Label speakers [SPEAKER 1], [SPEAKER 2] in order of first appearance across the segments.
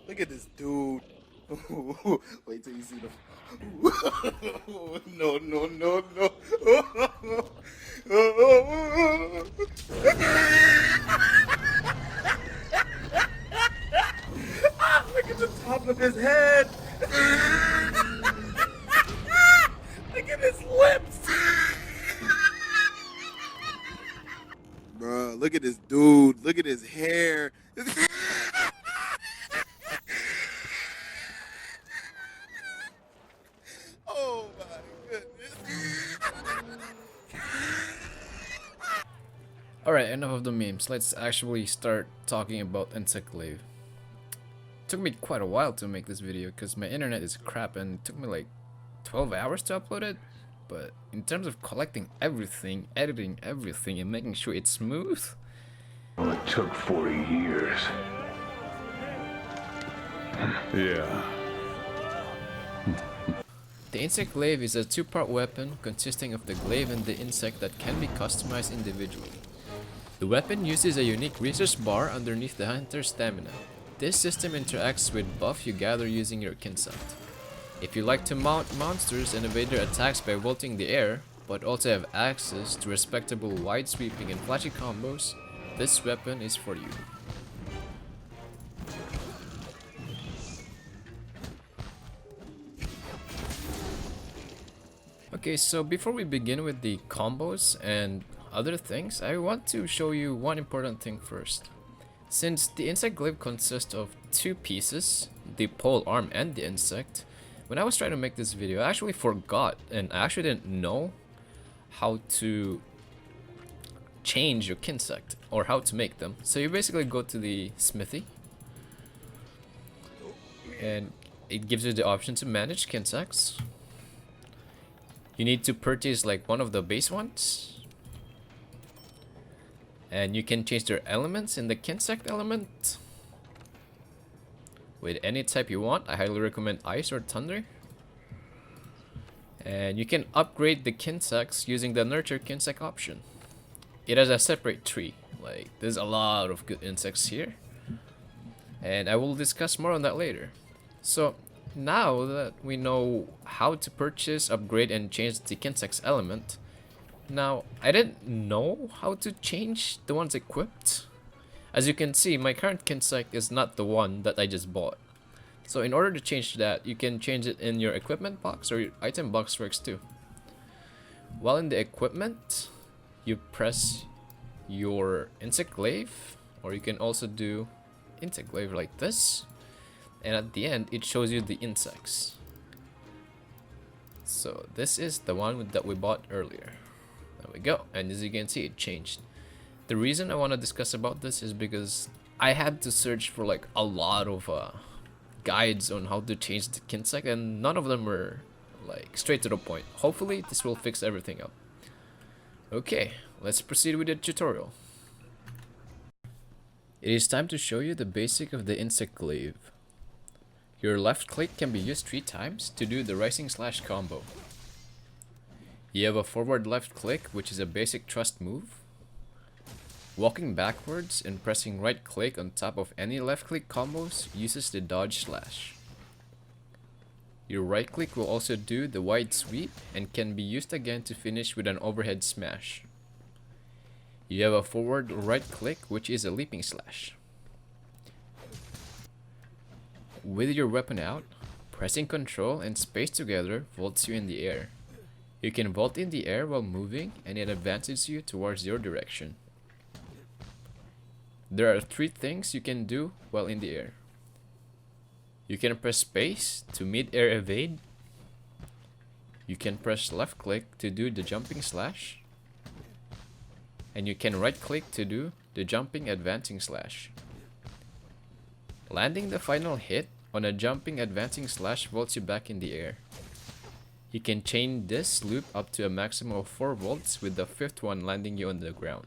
[SPEAKER 1] Look at this dude. Wait till you see the. No, no, no, no. Look at the top of his head. Look at his lips. Bruh, look at this dude. Look at his hair. Oh my goodness.
[SPEAKER 2] Alright, enough of the memes. Let's actually start talking about Insect Glaive. It took me quite a while to make this video because my internet is crap and it took me like 12 hours to upload it. But in terms of collecting everything, editing everything, and making sure it's smooth,
[SPEAKER 3] Well, it took 40 years. Yeah.
[SPEAKER 2] the Insect Glaive is a two-part weapon consisting of the glaive and the insect that can be customized individually. The weapon uses a unique resource bar underneath the hunter's stamina. This system interacts with buff you gather using your Kinsect. If you like to mount monsters and evade their attacks by vaulting the air, but also have access to respectable wide sweeping and flashy combos, this weapon is for you. Okay, so before we begin with the combos and other things, I want to show you one important thing first. Since the Insect Glaive consists of two pieces, the pole arm and the insect, when I was trying to make this video, I actually forgot and I actually didn't know how to change your Kinsect or how to make them. So you basically go to the smithy and it gives you the option to manage Kinsects. You need to purchase like one of the base ones. And you can change their elements in the Kinsect element with any type you want. I highly recommend ice or thunder. And you can upgrade the Kinsects using the nurture Kinsect option. It has a separate tree. Like there's a lot of good insects here. And I will discuss more on that later. So now that we know how to purchase, upgrade, and change the Kinsect's element, now I didn't know how to change the ones equipped. As you can see, my current Kinsect is not the one that I just bought. So in order to change that, you can change it in your equipment box, or your item box works too. While in the equipment, you press your Insect Glaive, or you can also do Insect Glaive like this. And at the end, it shows you the insects. So this is the one that we bought earlier. There we go. And as you can see, it changed. The reason I want to discuss about this is because I had to search for like a lot of guides on how to change the Kinsect, and none of them were like straight to the point. Hopefully this will fix everything up. Okay, let's proceed with the tutorial. It is time to show you the basic of the Insect Glaive. Your left click can be used 3 times to do the rising slash combo. You have a forward left click, which is a basic thrust move. Walking backwards and pressing right click on top of any left click combos uses the dodge slash. Your right click will also do the wide sweep and can be used again to finish with an overhead smash. You have a forward right click, which is a leaping slash. With your weapon out, pressing Ctrl and space together vaults you in the air. You can vault in the air while moving, and it advances you towards your direction. There are 3 things you can do while in the air. You can press space to mid-air evade. You can press left click to do the jumping slash. And you can right click to do the jumping advancing slash. Landing the final hit on a jumping advancing slash vaults you back in the air. You can chain this loop up to a maximum of 4 volts, with the 5th one landing you on the ground.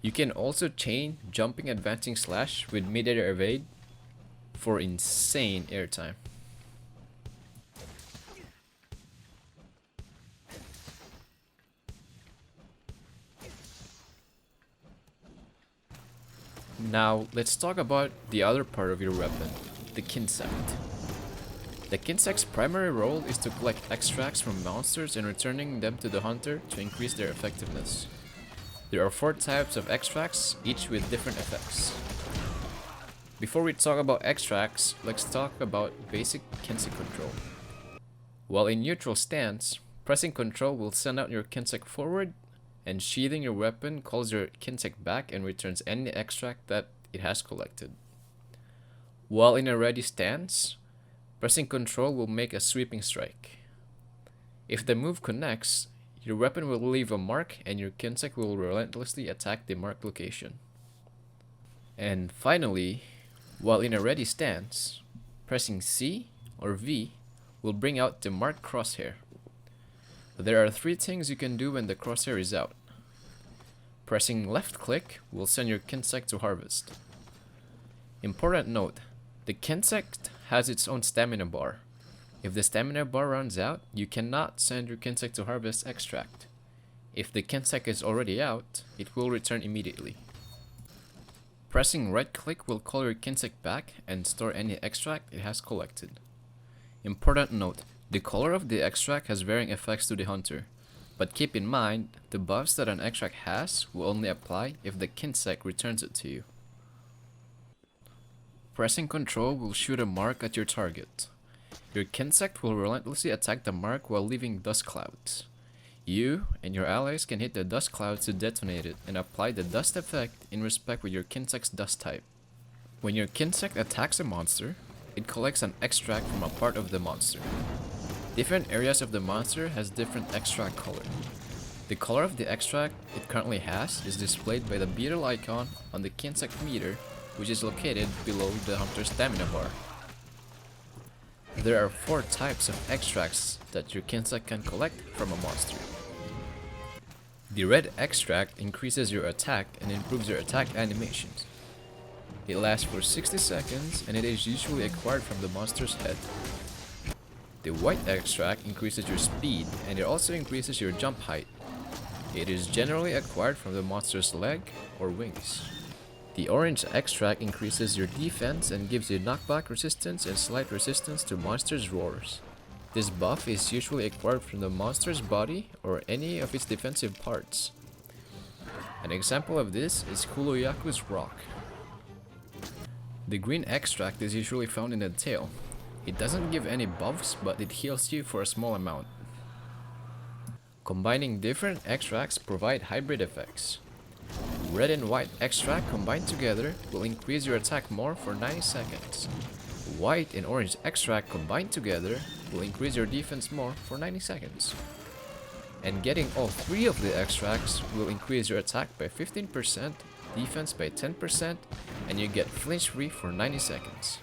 [SPEAKER 2] You can also chain jumping advancing slash with mid-air evade for insane airtime. Now, let's talk about the other part of your weapon, the Kinsect. The Kinsect's primary role is to collect extracts from monsters and returning them to the hunter to increase their effectiveness. There are 4 types of extracts, each with different effects. Before we talk about extracts, let's talk about basic Kinsect control. While in neutral stance, pressing control will send out your Kinsect forward, and sheathing your weapon calls your Kinsect back and returns any extract that it has collected. While in a ready stance, pressing control will make a sweeping strike. If the move connects, your weapon will leave a mark and your Kinsect will relentlessly attack the marked location. And finally, while in a ready stance, pressing C or V will bring out the marked crosshair. There are 3 things you can do when the crosshair is out. Pressing left click will send your Kinsect to harvest. Important note, the Kinsect has its own stamina bar. If the stamina bar runs out, you cannot send your Kinsect to harvest extract. If the Kinsect is already out, it will return immediately. Pressing right click will call your Kinsect back and store any extract it has collected. Important note, the color of the extract has varying effects to the hunter, but keep in mind, the buffs that an extract has will only apply if the Kinsect returns it to you. Pressing control will shoot a mark at your target. Your Kinsect will relentlessly attack the mark while leaving dust clouds. You and your allies can hit the dust clouds to detonate it and apply the dust effect in respect with your Kinsect's dust type. When your Kinsect attacks a monster, it collects an extract from a part of the monster. Different areas of the monster has different extract color. The color of the extract it currently has is displayed by the beetle icon on the Kinsect meter, which is located below the hunter's stamina bar. There are 4 types of extracts that your Kinsect can collect from a monster. The red extract increases your attack and improves your attack animations. It lasts for 60 seconds and it is usually acquired from the monster's head. The white extract increases your speed and it also increases your jump height. It is generally acquired from the monster's leg or wings. The orange extract increases your defense and gives you knockback resistance and slight resistance to monsters' roars. This buff is usually acquired from the monster's body or any of its defensive parts. An example of this is Kuloyaku's rock. The green extract is usually found in the tail. It doesn't give any buffs, but it heals you for a small amount. Combining different extracts provide hybrid effects. Red and white extract combined together will increase your attack more for 90 seconds. White and orange extract combined together will increase your defense more for 90 seconds. And getting all 3 of the extracts will increase your attack by 15%, defense by 10%, and you get flinch free for 90 seconds.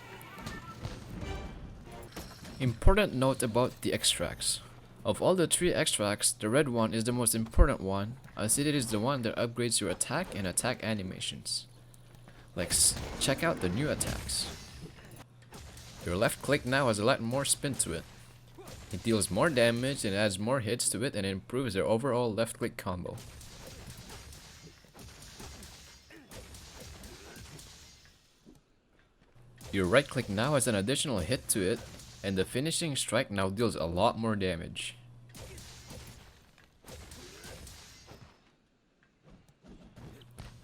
[SPEAKER 2] Important note about the extracts. Of all the 3 extracts, the red one is the most important one, as it is the one that upgrades your attack and attack animations. Let's check out the new attacks. Your left click now has a lot more spin to it. It deals more damage and adds more hits to it and improves your overall left click combo. Your right click now has an additional hit to it, and the finishing strike now deals a lot more damage.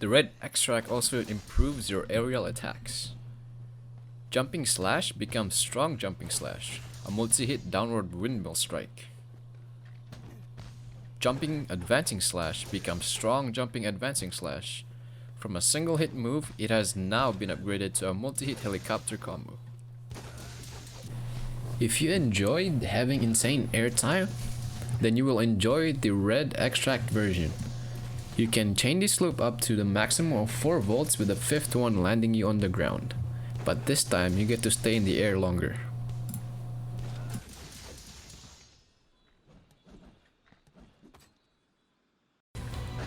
[SPEAKER 2] The red extract also improves your aerial attacks. Jumping Slash becomes Strong Jumping Slash, a multi-hit downward windmill strike. Jumping Advancing Slash becomes Strong Jumping Advancing Slash. From a single hit move, it has now been upgraded to a multi-hit helicopter combo. If you enjoyed having insane airtime, then you will enjoy the red extract version. You can chain this loop up to the maximum of 4 volts with the 5th one landing you on the ground, but this time you get to stay in the air longer.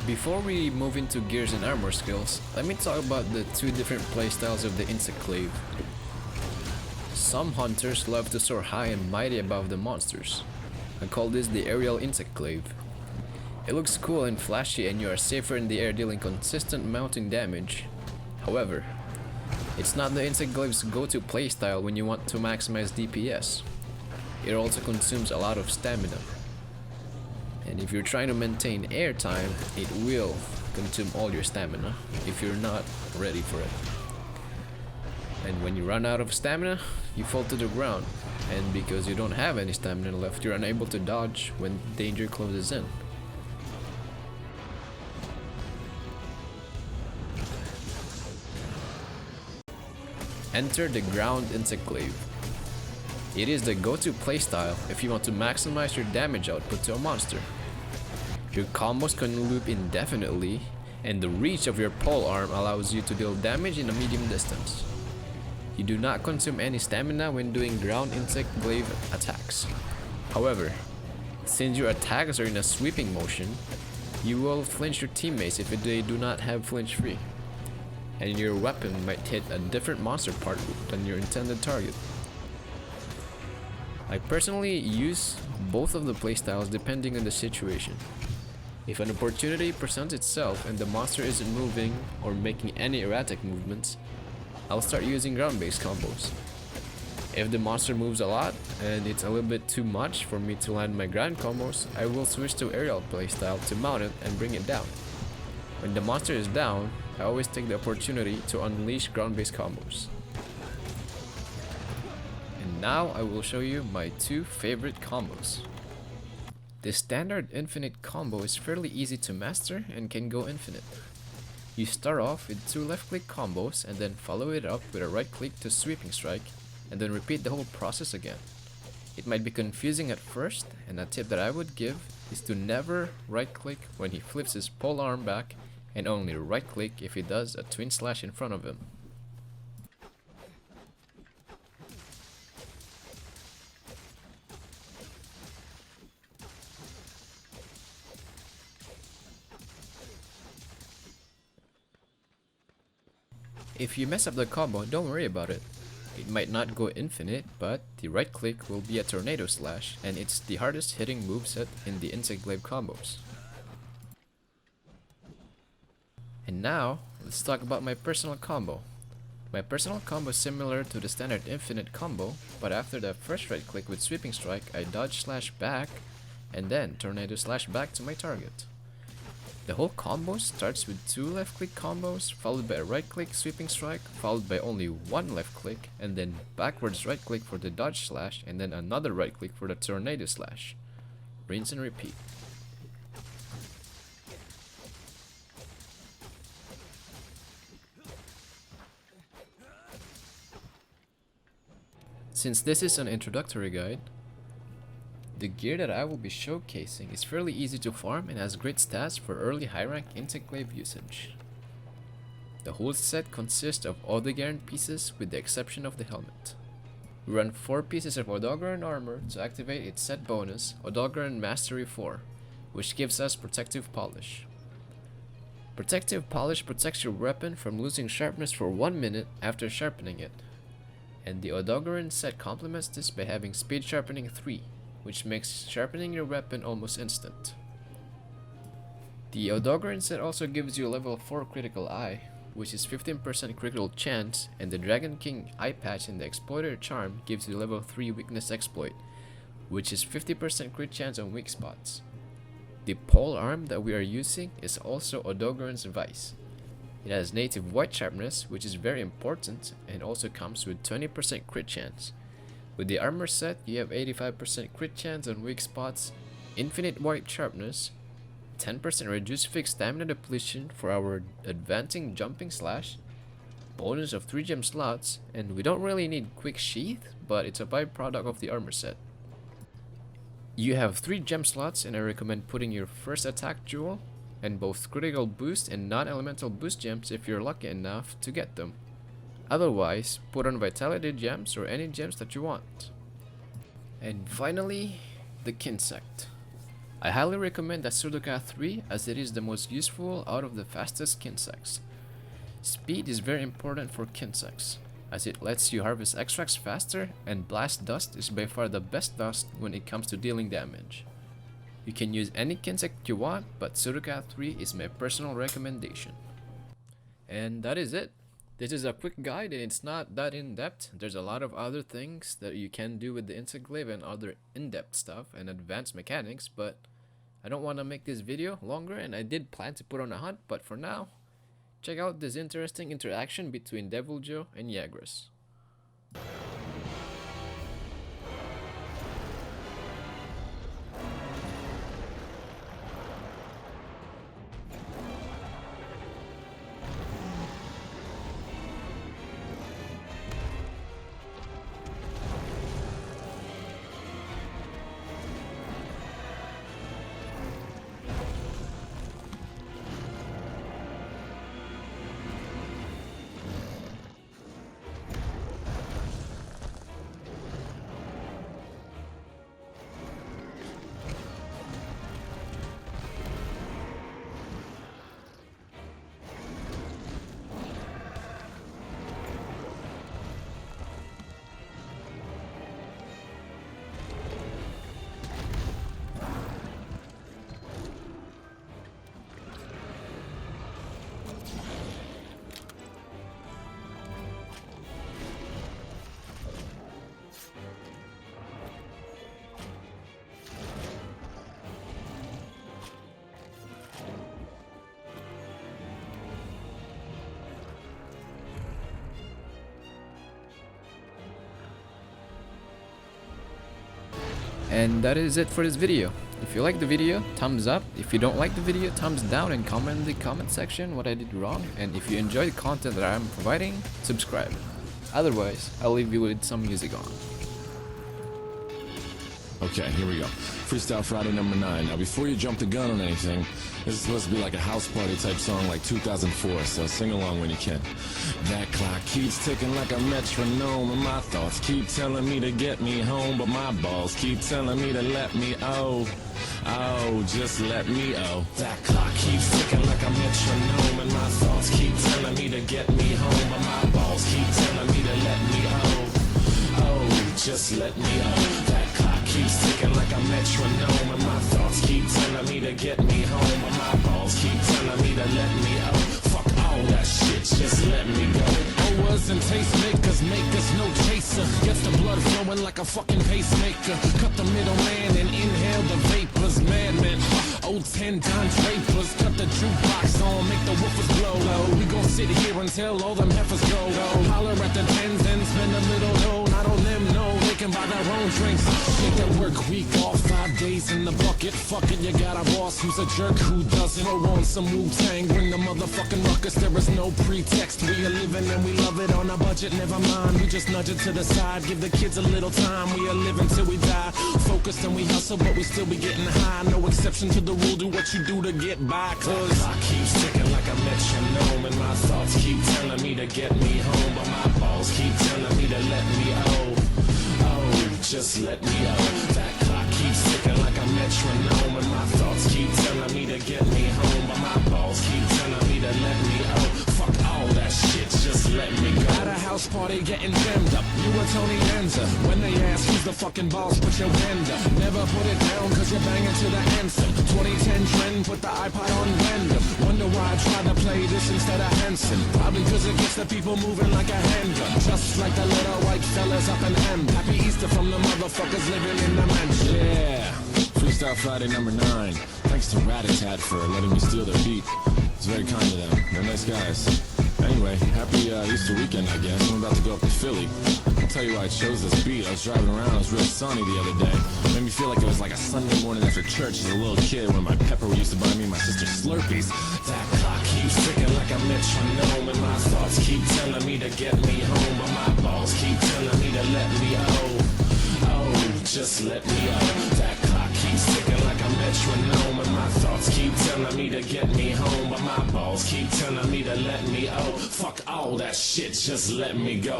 [SPEAKER 2] Before we move into gears and armor skills, let me talk about the 2 different playstyles of the Insect Glaive. Some hunters love to soar high and mighty above the monsters. I call this the aerial Insect Glaive. It looks cool and flashy and you are safer in the air dealing consistent mounting damage. However, it's not the Insect Glaive's go-to playstyle when you want to maximize DPS. It also consumes a lot of stamina. And if you're trying to maintain airtime, it will consume all your stamina if you're not ready for it. And when you run out of stamina, you fall to the ground. And because you don't have any stamina left, you're unable to dodge when danger closes in. Enter the ground Insect Glaive. It is the go-to playstyle if you want to maximize your damage output to a monster. Your combos can loop indefinitely, and the reach of your pole arm allows you to deal damage in a medium distance. You do not consume any stamina when doing ground Insect Glaive attacks. However, since your attacks are in a sweeping motion, you will flinch your teammates if they do not have flinch free, and your weapon might hit a different monster part than your intended target. I personally use both of the playstyles depending on the situation. If an opportunity presents itself and the monster isn't moving or making any erratic movements, I'll start using ground-based combos. If the monster moves a lot and it's a little bit too much for me to land my ground combos, I will switch to aerial playstyle to mount it and bring it down. When the monster is down, I always take the opportunity to unleash ground-based combos. And now I will show you my two favorite combos. The standard infinite combo is fairly easy to master and can go infinite. You start off with two left click combos and then follow it up with a right click to sweeping strike and then repeat the whole process again. It might be confusing at first, and a tip that I would give is to never right click when he flips his pole arm back and only right click if he does a twin slash in front of him. If you mess up the combo, don't worry about it. It might not go infinite, but the right click will be a tornado slash, and it's the hardest hitting moveset in the Insect Glaive combos. And now, let's talk about my personal combo. My personal combo is similar to the standard infinite combo, but after the first right click with sweeping strike, I dodge slash back, and then tornado slash back to my target. The whole combo starts with two left click combos, followed by a right click sweeping strike, followed by only one left click, and then backwards right click for the dodge slash, and then another right click for the tornado slash. Rinse and repeat. Since this is an introductory guide, the gear that I will be showcasing is fairly easy to farm and has great stats for early high rank Insect Glaive usage. The whole set consists of all the Garen pieces with the exception of the helmet. We run 4 pieces of Odogaran armor to activate its set bonus, Odogaran Mastery 4, which gives us Protective Polish. Protective Polish protects your weapon from losing sharpness for 1 minute after sharpening it, and the Odogaran set complements this by having Speed Sharpening 3, which makes sharpening your weapon almost instant. The Odogaran set also gives you a level 4 critical eye, which is 15% critical chance, and the Dragon King eye patch in the Exploiter charm gives you level 3 weakness exploit, which is 50% crit chance on weak spots. The pole arm that we are using is also Odogaran's Vice. It has native white sharpness, which is very important, and also comes with 20% crit chance. With the armor set, you have 85% crit chance on weak spots, infinite white sharpness, 10% reduced fixed stamina depletion for our advancing jumping slash, bonus of 3 gem slots, and we don't really need quick sheath, but it's a byproduct of the armor set. You have 3 gem slots, and I recommend putting your first attack jewel and both critical boost and non-elemental boost gems if you're lucky enough to get them. Otherwise, put on vitality gems or any gems that you want. And finally, the Kinsect. I highly recommend the Sudoka 3 as it is the most useful out of the fastest Kinsects. Speed is very important for Kinsects, as it lets you harvest extracts faster, and Blast Dust is by far the best dust when it comes to dealing damage. You can use any Kinsect you want, but Sudoka 3 is my personal recommendation. And that is it. This is a quick guide and it's not that in-depth. There's a lot of other things that you can do with the Insect Glaive and other in-depth stuff and advanced mechanics, but I don't want to make this video longer, and I did plan to put on a hunt, but for now, check out this interesting interaction between Devil Joe and Yagras. And that is it for this video. If you like the video, thumbs up. If you don't like the video, thumbs down, and comment in the comment section what I did wrong. And if you enjoy the content that I'm providing, subscribe. Otherwise, I'll leave you with some music on.
[SPEAKER 4] Okay, here we go. Freestyle Friday number 9. Now, before you jump the gun on anything, this is supposed to be like a house party type song like 2004, so sing along when you can. That clock keeps ticking like a metronome, and my thoughts keep telling me to get me home, but my balls keep telling me to let me just let me That clock keeps ticking like a metronome, and my thoughts keep telling me to get me home, but my balls keep telling me to let me just let me That clock keeps ticking like a metronome, and my thoughts keep telling me to get me home, but my balls keep telling me to let me Fuck all that shit, just let me go. Owers and tastemakers make us no chaser. Gets the blood flowing like a fucking pacemaker. Cut the middleman and inhale the vapors. Madmen, old 10-ton drapers. Cut the jukebox on, make the woofers blow. We gon' sit here until all them heifers go. Holler at the tens and spend a little dough. Not on them, no, they can buy their own drinks. Take that work week off, 5 days in the bucket. Fuck it, you got a boss who's a jerk who doesn't. Throw on some Wu-Tang, bring the motherfucking ruckus. There is no pretext. We are living and we love it on a budget. Never mind, we just nudge it to the side. Give the kids a little time. We are living till we die. Focused and we hustle, but we still be getting high. No exception to the rule. Do what you do to get by. Cause the clock keeps ticking like a metronome, and my thoughts keep telling me to get me home, but my balls keep telling me to let me just let me That clock keeps ticking like a metronome, and my thoughts keep telling me to get me home, but my balls keep telling me to let me Fuck all that shit, just let me go. At a house party getting jammed up, you were Tony Danza. When they ask who's the fucking boss, put your hand up. Never put it down cause you're banging to the anthem. 2010 trend, put the iPod on random. Wonder why I tried to play this instead of Hanson. Probably cause it gets the people moving like a handgun. Just like the little white fellas up in M. Happy Easter from the motherfuckers living in the mansion. Yeah, Freestyle Friday number 9. Thanks to Ratatat for letting me steal their beat. It's very kind of them. They're nice guys. Anyway, happy Easter weekend, I guess. I'm about to go up to Philly. I'll tell you why I chose this beat. I was driving around, it was real sunny the other day. Made me feel like it was like a Sunday morning after church as a little kid when my pepper used to buy me and my sister Slurpees. That clock keeps ticking like a metronome, and my thoughts keep telling me to get me home, but my balls keep telling me to let me just let me That clock keeps ticking like a metronome, and my thoughts keep telling me to get me home, but my balls keep telling me to let me Fuck all that shit, just let me go.